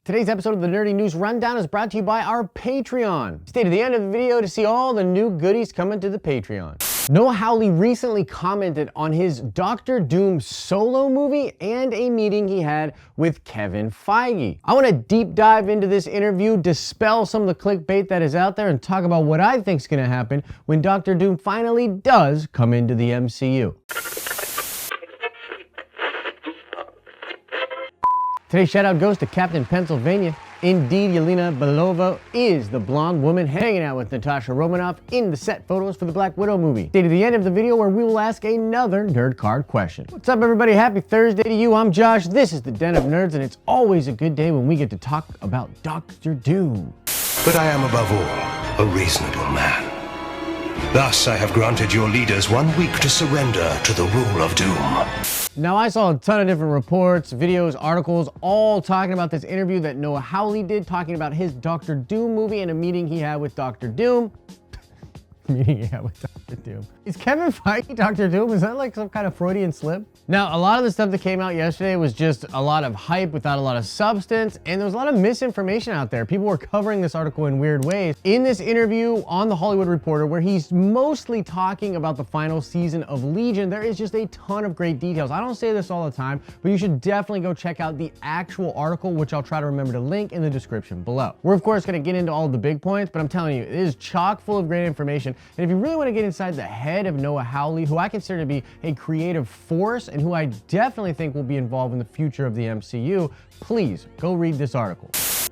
Today's episode of the Nerdy News Rundown is brought to you by our Patreon. Stay to the end of the video to see all the new goodies coming to the Patreon. Noah Hawley recently commented on his Doctor Doom solo movie and a meeting he had with Kevin Feige. I want to deep dive into this interview, dispel some of the clickbait that is out there, and talk about what I think is going to happen when Doctor Doom finally does come into the MCU. Today's shout out goes to Captain Pennsylvania. Indeed, Yelena Belova is the blonde woman hanging out with Natasha Romanoff in the set photos for the Black Widow movie. Stay to the end of the video where we will ask another nerd card question. What's up, everybody? Happy Thursday to you. I'm Josh. This is the Den of Nerds, and it's always a good day when we get to talk about Doctor Doom. But I am above all a reasonable man. Thus, I have granted your leaders 1 week to surrender to the rule of Doom. Now, I saw a ton of different reports, videos, articles, all talking about this interview that Noah Hawley did, talking about his Doctor Doom movie and a meeting he had with Doctor Doom. Is Kevin Feige Doctor Doom? Is that like some kind of Freudian slip? Now, a lot of the stuff that came out yesterday was just a lot of hype without a lot of substance, and there was a lot of misinformation out there. People were covering this article in weird ways. In this interview on The Hollywood Reporter, where he's mostly talking about the final season of Legion, there is just a ton of great details. I don't say this all the time, but you should definitely go check out the actual article, which I'll try to remember to link in the description below. We're, of course, going to get into all the big points, but I'm telling you, it is chock full of great information. And if you really want to get inside the head of Noah Hawley, who I consider to be a creative force and who I definitely think will be involved in the future of the MCU, please go read this article.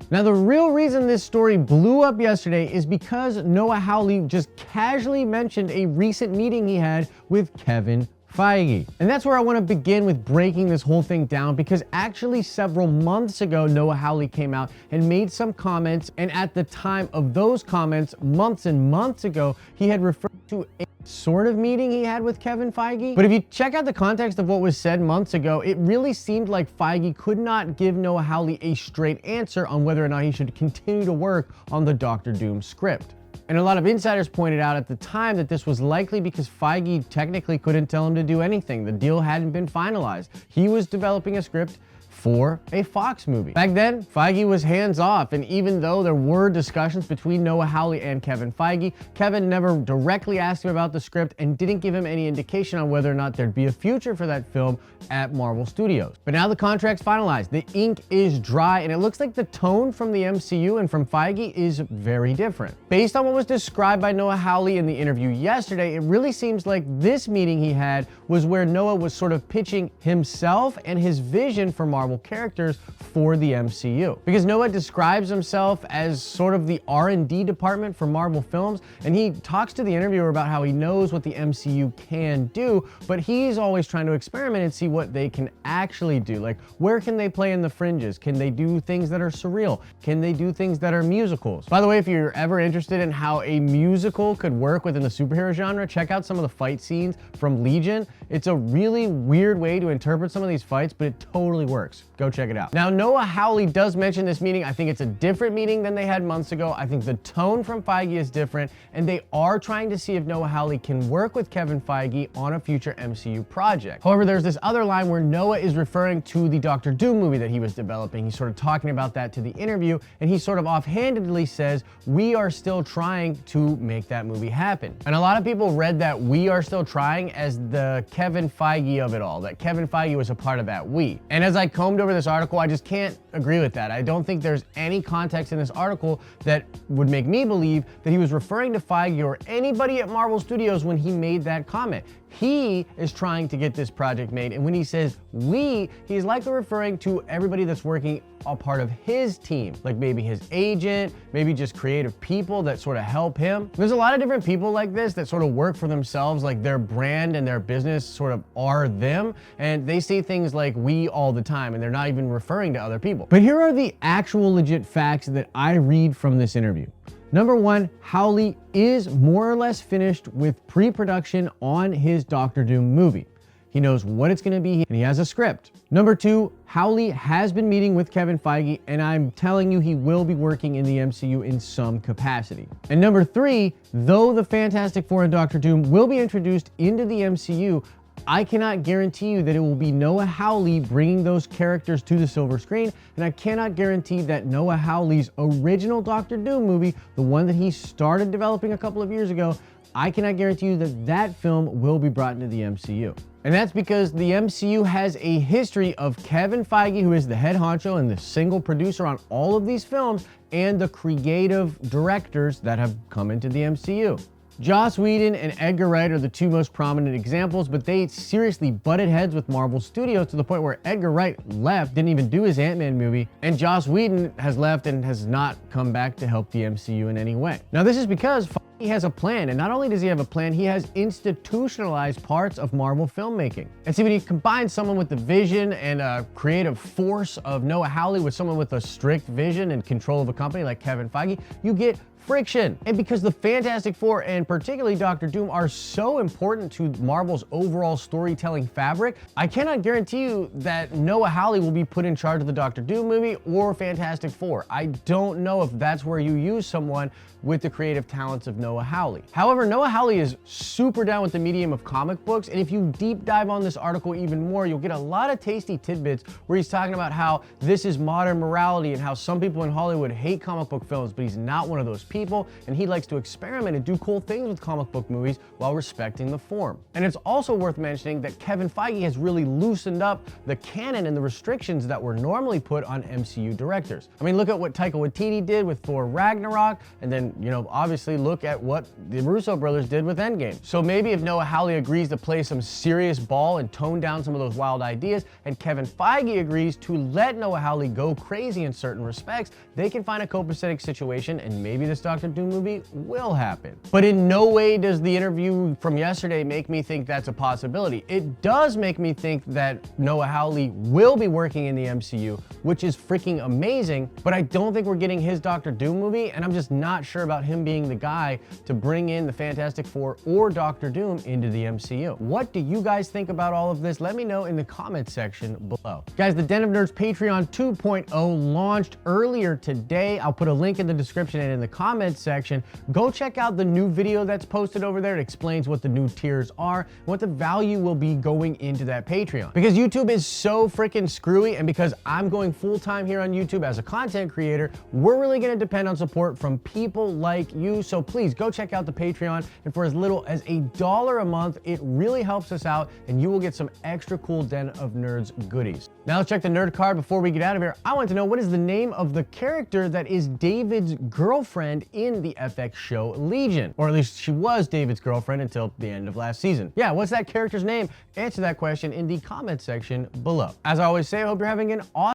Now, the real reason this story blew up yesterday is because Noah Hawley just casually mentioned a recent meeting he had with Kevin Feige. And that's where I want to begin with breaking this whole thing down, because actually several months ago, Noah Hawley came out and made some comments, and at the time of those comments, months and months ago, he had referred to a sort of meeting he had with Kevin Feige. But if you check out the context of what was said months ago, it really seemed like Feige could not give Noah Hawley a straight answer on whether or not he should continue to work on the Doctor Doom script. And a lot of insiders pointed out at the time that this was likely because Feige technically couldn't tell him to do anything. The deal hadn't been finalized. He was developing a script for a Fox movie. Back then, Feige was hands-off, and even though there were discussions between Noah Hawley and Kevin Feige, Kevin never directly asked him about the script and didn't give him any indication on whether or not there'd be a future for that film at Marvel Studios. But now the contract's finalized, the ink is dry, and it looks like the tone from the MCU and from Feige is very different. Based on what was described by Noah Hawley in the interview yesterday, it really seems like this meeting he had was where Noah was sort of pitching himself and his vision for Marvel characters for the MCU. Because Noah describes himself as sort of the R&D department for Marvel films, and he talks to the interviewer about how he knows what the MCU can do, but he's always trying to experiment and see what they can actually do. Like, where can they play in the fringes? Can they do things that are surreal? Can they do things that are musicals? By the way, if you're ever interested in how a musical could work within the superhero genre, check out some of the fight scenes from Legion. It's a really weird way to interpret some of these fights, but it totally works. Go check it out. Now, Noah Hawley does mention this meeting. I think it's a different meeting than they had months ago. I think the tone from Feige is different, and they are trying to see if Noah Hawley can work with Kevin Feige on a future MCU project. However, there's this other line where Noah is referring to the Doctor Doom movie that he was developing. He's sort of talking about that to the interview, and he sort of offhandedly says, "We are still trying to make that movie happen." And a lot of people read that "we are still trying" as the Kevin Feige of it all, that Kevin Feige was a part of that "we." And as I combed over this article, I just can't agree with that. I don't think there's any context in this article that would make me believe that he was referring to Feige or anybody at Marvel Studios when he made that comment. He is trying to get this project made, and when he says "we," he's likely referring to everybody that's working a part of his team, like maybe his agent, maybe just creative people that sort of help him. There's a lot of different people like this that sort of work for themselves, like their brand and their business sort of are them, and they say things like "we" all the time, and they're not even referring to other people. But here are the actual legit facts that I read from this interview. Number one, Hawley is more or less finished with pre-production on his Doctor Doom movie. He knows what it's going to be, and he has a script. Number two, Hawley has been meeting with Kevin Feige, and I'm telling you, he will be working in the MCU in some capacity. And number three, though the Fantastic Four and Doctor Doom will be introduced into the MCU, I cannot guarantee you that it will be Noah Hawley bringing those characters to the silver screen, and I cannot guarantee that Noah Hawley's original Doctor Doom movie, the one that he started developing a couple of years ago, I cannot guarantee you that that film will be brought into the MCU. And that's because the MCU has a history of Kevin Feige, who is the head honcho and the single producer on all of these films, and the creative directors that have come into the MCU. Joss Whedon and Edgar Wright are the two most prominent examples, but they seriously butted heads with Marvel Studios to the point where Edgar Wright left, didn't even do his Ant-Man movie, and Joss Whedon has left and has not come back to help the MCU in any way. Now, this is because he has a plan, and not only does he have a plan, he has institutionalized parts of Marvel filmmaking. And see, when you combine someone with the vision and creative force of Noah Hawley with someone with a strict vision and control of a company like Kevin Feige, you get friction. And because the Fantastic Four and particularly Doctor Doom are so important to Marvel's overall storytelling fabric, I cannot guarantee you that Noah Hawley will be put in charge of the Doctor Doom movie or Fantastic Four. I don't know if that's where you use someone with the creative talents of Noah Hawley. However, Noah Hawley is super down with the medium of comic books, and if you deep dive on this article even more, you'll get a lot of tasty tidbits where he's talking about how this is modern morality and how some people in Hollywood hate comic book films, but he's not one of those people, and he likes to experiment and do cool things with comic book movies while respecting the form. And it's also worth mentioning that Kevin Feige has really loosened up the canon and the restrictions that were normally put on MCU directors. I mean, look at what Taika Waititi did with Thor Ragnarok, and then, obviously look at what the Russo brothers did with Endgame. So maybe if Noah Hawley agrees to play some serious ball and tone down some of those wild ideas, and Kevin Feige agrees to let Noah Hawley go crazy in certain respects, they can find a copacetic situation, and maybe this Doctor Doom movie will happen. But in no way does the interview from yesterday make me think that's a possibility. It does make me think that Noah Hawley will be working in the MCU, which is freaking amazing, but I don't think we're getting his Doctor Doom movie, and I'm just not sure about him being the guy to bring in the Fantastic Four or Doctor Doom into the MCU. What do you guys think about all of this? Let me know in the comments section below. Guys, the Den of Nerds Patreon 2.0 launched earlier today. I'll put a link in the description and in the comments section. Go check out the new video that's posted over there. It explains what the new tiers are and what the value will be going into that Patreon. Because YouTube is so freaking screwy, and because I'm going full-time here on YouTube as a content creator, we're really gonna depend on support from people like you. So please go check out the Patreon, and for as little as $1 a month, it really helps us out, and you will get some extra cool Den of Nerds goodies. Now let's check the nerd card before we get out of here. I want to know, what is the name of the character that is David's girlfriend in the FX show Legion? Or at least she was David's girlfriend until the end of last season. Yeah, what's that character's name? Answer that question in the comment section below. As I always say, I hope you're having an awesome